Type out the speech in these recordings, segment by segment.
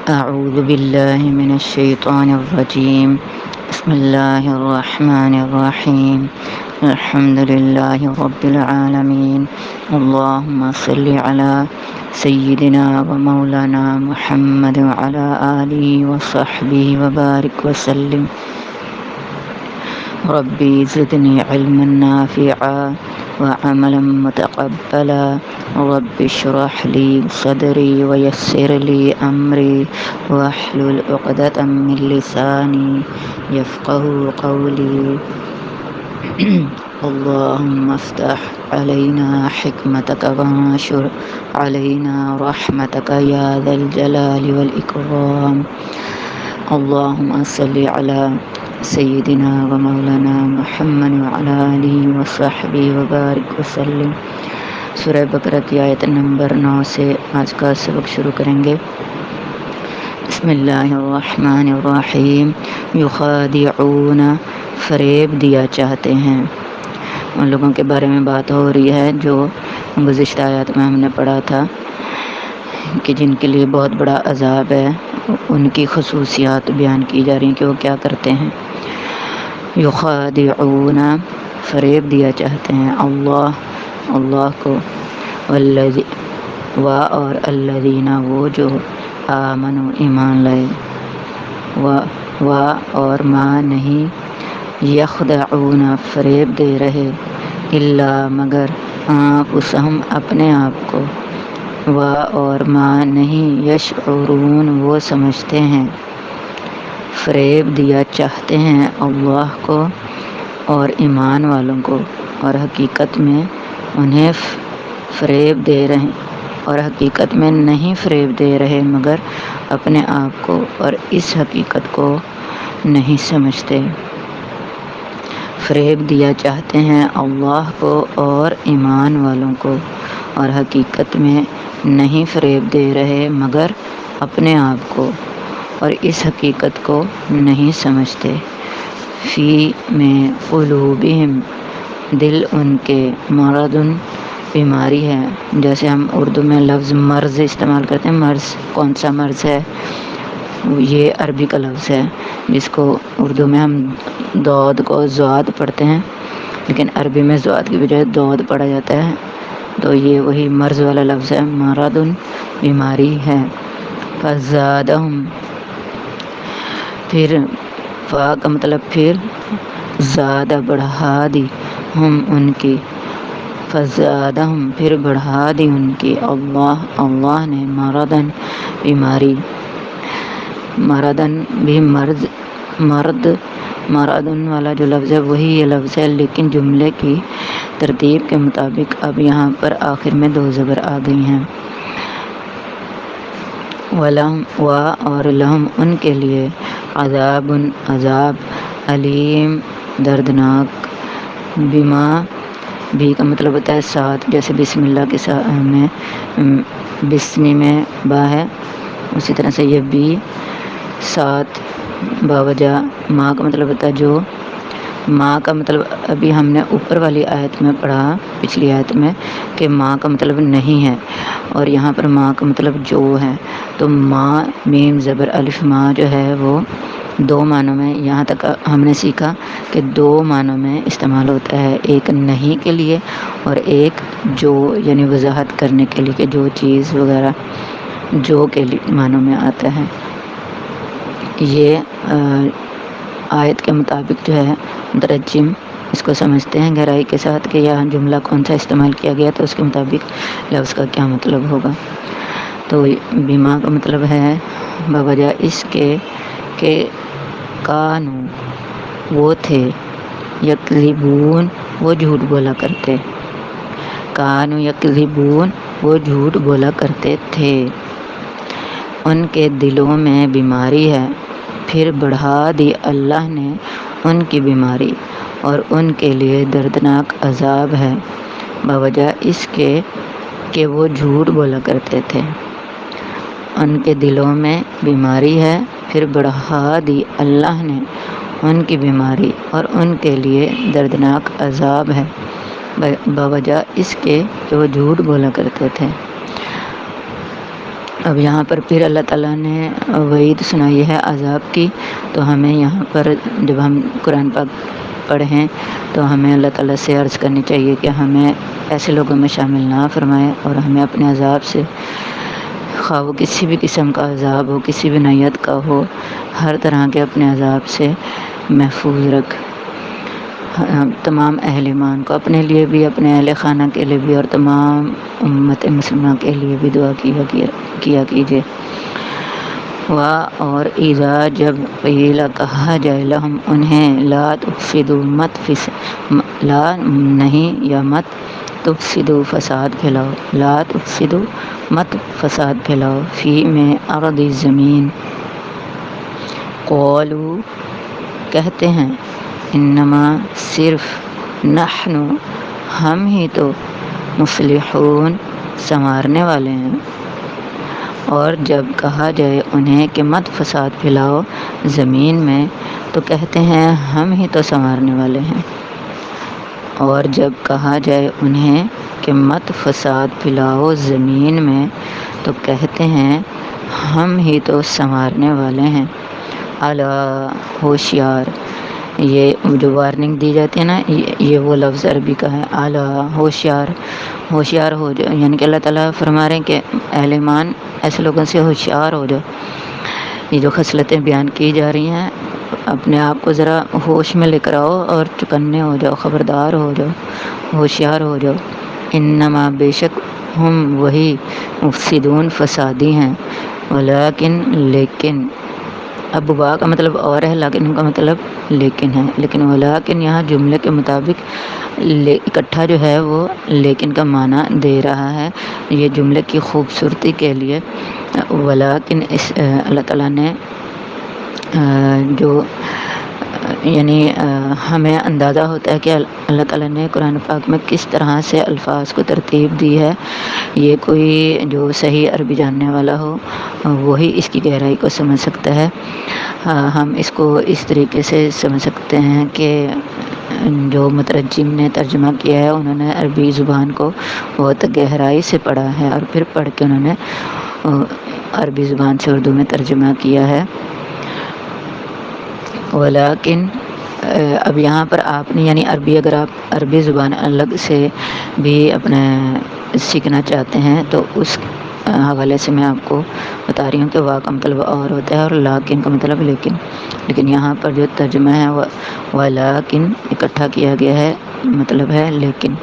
أعوذ بالله من الشيطان الرجيم. بسم الله الرحمن الرحيم. الحمد لله رب العالمين. اللهم صل على سيدنا ومولانا محمد وعلى آله وصحبه وبارك وسلم. ربي زدني علما نافعا وعملا متقبلا. رب اشرح لي صدري ويسر لي أمري واحلل عقدة من لساني يفقه قولي. اللهم افتح علينا حكمتك وانشر علينا رحمتك يا ذا الجلال والإكرام. اللهم صل على سیدنا و مولانا محمد وعلی آلہ وصحبہ وبارک وسلم. سورہ بقرہ کی آیت نمبر 9 سے آج کا سبق شروع کریں گے. بسم اللہ الرحمن الرحیم. یخادعون، فریب دیا چاہتے ہیں. ان لوگوں کے بارے میں بات ہو رہی ہے جو گزشتہ آیات میں ہم نے پڑھا تھا کہ جن کے لیے بہت بڑا عذاب ہے. ان کی خصوصیات بیان کی جا رہی ہیں کہ وہ کیا کرتے ہیں. یخادعون، فریب دیا چاہتے ہیں اللہ کو. اور الذین، وہ جو آمنوا، ایمان لائے. اور ما نہیں، یخدعون، فریب دے رہے، الا مگر، انفسہم، اپنے آپ کو. اور ما نہیں، یشعرون، وہ سمجھتے ہیں. فریب دیا چاہتے ہیں اللہ کو اور ایمان والوں کو، اور حقیقت میں انہیں فریب دے رہے، اور حقیقت میں نہیں فریب دے رہے مگر اپنے آپ کو، اور اس حقیقت کو نہیں سمجھتے. فریب دیا چاہتے ہیں اللہ کو اور ایمان والوں کو، اور حقیقت میں نہیں فریب دے رہے مگر اپنے آپ کو، اور اس حقیقت کو نہیں سمجھتے. فی میں قلوبہم، دل ان کے، مرض، بیماری ہے. جیسے ہم اردو میں لفظ مرض استعمال کرتے ہیں. مرض کون سا مرض ہے؟ یہ عربی کا لفظ ہے جس کو اردو میں ہم دود کو زواد پڑھتے ہیں، لیکن عربی میں زواد کی بجائے دود پڑھا جاتا ہے. تو یہ وہی مرض والا لفظ ہے. مرض، بیماری ہے. فزادہم، پھر فا کا مطلب پھر، زیادہ بڑھا دی، ہم ان کی. فزادہم، پھر بڑھا دی ان کی، اللہ نے، مرضاً، بیماری. مرضاً بھی مرضن والا جو لفظ ہے وہی یہ لفظ ہے، لیکن جملے کی ترتیب کے مطابق اب یہاں پر آخر میں 2 زبر آ گئی ہیں. وَلَهُمْ، اور لہم، ان کے لیے، عذاب، علیم، دردناک. بما، بھی کا مطلب ہوتا ہے ساتھ. جیسے بسم اللہ کے ساتھ میں بسمی میں با ہے، اسی طرح سے یہ بھی ساتھ باوجہ. ماں کا مطلب ہوتا ہے جو. ماں کا مطلب ابھی ہم نے اوپر والی آیت میں پڑھا، پچھلی آیت میں، کہ ماں کا مطلب نہیں ہے، اور یہاں پر ماں کا مطلب جو ہے. تو ماں، میم زبر الف، ماں جو ہے وہ 2 معنوں میں، یہاں تک ہم نے سیکھا کہ 2 معنوں میں استعمال ہوتا ہے. ایک نہیں کے لیے اور ایک جو، یعنی وضاحت کرنے کے لیے کہ جو چیز وغیرہ جو کے لیے معنوں میں آتا ہے. یہ آیت کے مطابق جو ہے مترجم اس کو سمجھتے ہیں گہرائی کے ساتھ کہ یہاں جملہ کون سا استعمال کیا گیا تو اس کے مطابق لفظ کا کیا مطلب ہوگا. تو بیما کا مطلب ہے بوجہ اس کے کہ کانو، وہ تھے، یکذبون، وہ جھوٹ بولا کرتے. کانو یکذبون، وہ جھوٹ بولا کرتے تھے. ان کے دلوں میں بیماری ہے، پھر بڑھا دی اللہ نے ان کی بیماری، اور ان کے لیے دردناک عذاب ہے بوجہ اس کے کہ وہ جھوٹ بولا کرتے تھے. ان کے دلوں میں بیماری ہے، پھر بڑھا دی اللہ نے ان کی بیماری، اور ان کے لیے دردناک عذاب ہے بوجہ اس کے کہ وہ جھوٹ بولا کرتے تھے. اب یہاں پر پھر اللہ تعالیٰ نے وعید سنائی ہے عذاب کی، تو ہمیں یہاں پر جب ہم قرآن پاک پڑھیں تو ہمیں اللہ تعالیٰ سے عرض کرنی چاہیے کہ ہمیں ایسے لوگوں میں شامل نہ فرمائے، اور ہمیں اپنے عذاب سے، خواہ وہ کسی بھی قسم کا عذاب ہو، کسی بھی نوعیت کا ہو، ہر طرح کے اپنے عذاب سے محفوظ رکھ۔ تمام اہل ایمان کو، اپنے لیے بھی، اپنے اہل خانہ کے لیے بھی، اور تمام امت مسلمہ کے لیے بھی دعا کیا کیجیے۔ اور اذا جب قیل کہا جائے لہم انہیں، لا تفسدوا لا نہیں یا مت تفسدوا فساد پھیلاؤ، لا تفسدوا مت فساد پھیلاؤ، فی میں ارض زمین، قولوا کہتے ہیں، انما صرف نحن ہم ہی تو مصلحون سنوارنے والے ہیں۔ اور جب کہا جائے انہیں کہ مت فساد پھیلاؤ زمین میں، تو کہتے ہیں ہم ہی تو سنوارنے والے ہیں۔ اور جب کہا جائے انہیں کہ مت فساد پھیلاؤ زمین میں، تو کہتے ہیں ہم ہی تو سنوارنے والے ہیں۔ الا ہوشیار، یہ جو وارننگ دی جاتی ہے نا، یہ وہ لفظ عربی کا ہے، الا ہوشیار، ہوشیار ہو جاؤ، یعنی کہ اللہ تعالیٰ فرما رہے ہیں کہ اہل ایمان ایسے لوگوں سے ہوشیار ہو جاؤ۔ یہ جو خصلتیں بیان کی جا رہی ہیں، اپنے آپ کو ذرا ہوش میں لے کر آؤ اور چکنے ہو جاؤ، خبردار ہو جاؤ، ہوشیار ہو جاؤ۔ انما بے شک ہم وہی مفسدون فسادی ہیں، ولیکن لیکن، اب وا کا مطلب اور ہے، لیکن کا مطلب لیکن ہے، لیکن ولیکن یہاں جملے کے مطابق اکٹھا جو ہے وہ لیکن کا معنی دے رہا ہے۔ یہ جملے کی خوبصورتی کے لیے ولیکن اس اللہ تعالیٰ نے جو یعنی ہمیں اندازہ ہوتا ہے کہ اللہ تعالیٰ نے قرآن پاک میں کس طرح سے الفاظ کو ترتیب دی ہے۔ یہ کوئی جو صحیح عربی جاننے والا ہو وہی اس کی گہرائی کو سمجھ سکتا ہے۔ ہم اس کو اس طریقے سے سمجھ سکتے ہیں کہ جو مترجم نے ترجمہ کیا ہے، انہوں نے عربی زبان کو بہت گہرائی سے پڑھا ہے، اور پھر پڑھ کے انہوں نے عربی زبان سے اردو میں ترجمہ کیا ہے۔ ولیکن اب یہاں پر آپ نے، یعنی عربی، اگر آپ عربی زبان الگ سے بھی اپنے سیکھنا چاہتے ہیں تو اس حوالے سے میں آپ کو بتا رہی ہوں کہ وا کا مطلب اور ہوتا ہے اور لیکن کا مطلب لیکن یہاں پر جو ترجمہ ہے ولیکن اکٹھا کیا گیا ہے، مطلب ہے لیکن،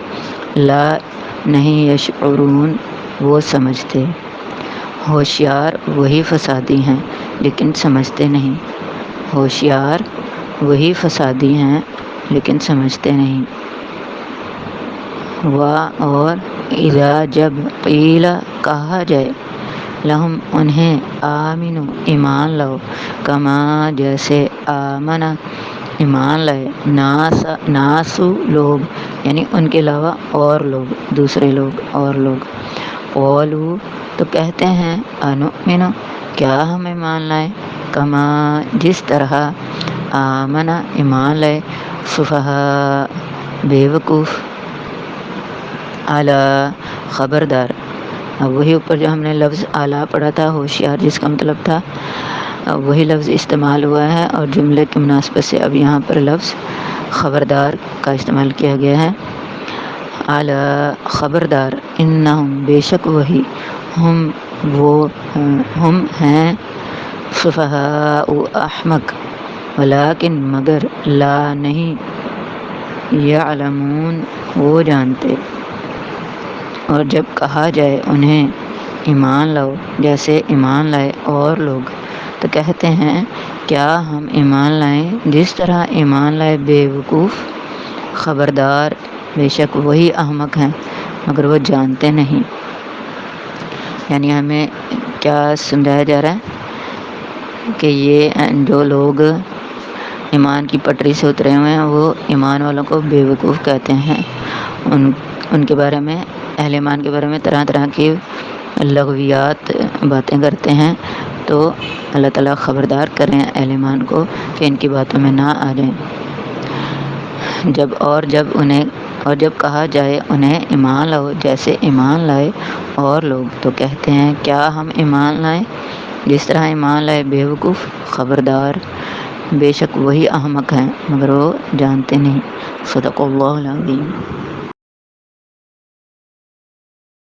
لا نہیں یشعرون وہ سمجھتے، ہوشیار وہی فسادی ہیں لیکن سمجھتے نہیں، ہوشیار وہی فسادی ہیں لیکن سمجھتے نہیں۔ اور اذا جب قیل کہا جائے لہم انہیں، آمنو ایمان لاؤ، کما جیسے آمنا ایمان لائے، ناسو لوگ، یعنی ان کے علاوہ اور لوگ، دوسرے لوگ اور لوگ، قولوا تو کہتے ہیں، انؤمن کیا ہم ایمان لائیں، کما جس طرح، آمنا ایمان لائے، سفہاء بے وقوف، اعلیٰ خبردار۔ اب وہی اوپر جو ہم نے لفظ اعلیٰ پڑھا تھا، ہوشیار، جس کا مطلب تھا، وہی لفظ استعمال ہوا ہے، اور جملے کی مناسبت سے اب یہاں پر لفظ خبردار کا استعمال کیا گیا ہے۔ اعلیٰ خبردار، انہم بے شک وہی، ہم ہیں، سفہاء احمق، ولیکن مگر، لا نہیں، یعلمون وہ جانتے۔ اور جب کہا جائے انہیں ایمان لاؤ جیسے ایمان لائے اور لوگ، تو کہتے ہیں کیا ہم ایمان لائیں جس طرح ایمان لائے بے وقوف، خبردار بے شک وہی احمق ہیں مگر وہ جانتے نہیں۔ یعنی ہمیں کیا سمجھایا جا رہا ہے کہ یہ جو لوگ ایمان کی پٹری سے اترے ہوئے ہیں وہ ایمان والوں کو بے وقوف کہتے ہیں، ان کے بارے میں، اہل ایمان کے بارے میں طرح طرح کی لغویات باتیں کرتے ہیں، تو اللہ تعالیٰ خبردار کریں اہل ایمان کو کہ ان کی باتوں میں نہ آ جائیں۔ جب انہیں اور جب کہا جائے انہیں ایمان لاؤ جیسے ایمان لائے اور لوگ، تو کہتے ہیں کیا ہم ایمان لائیں جس طرح ایمان لائے بیوقوف؟ خبردار، بے شک وہی احمق ہیں مگر وہ جانتے نہیں۔ صدق اللہ العظیم۔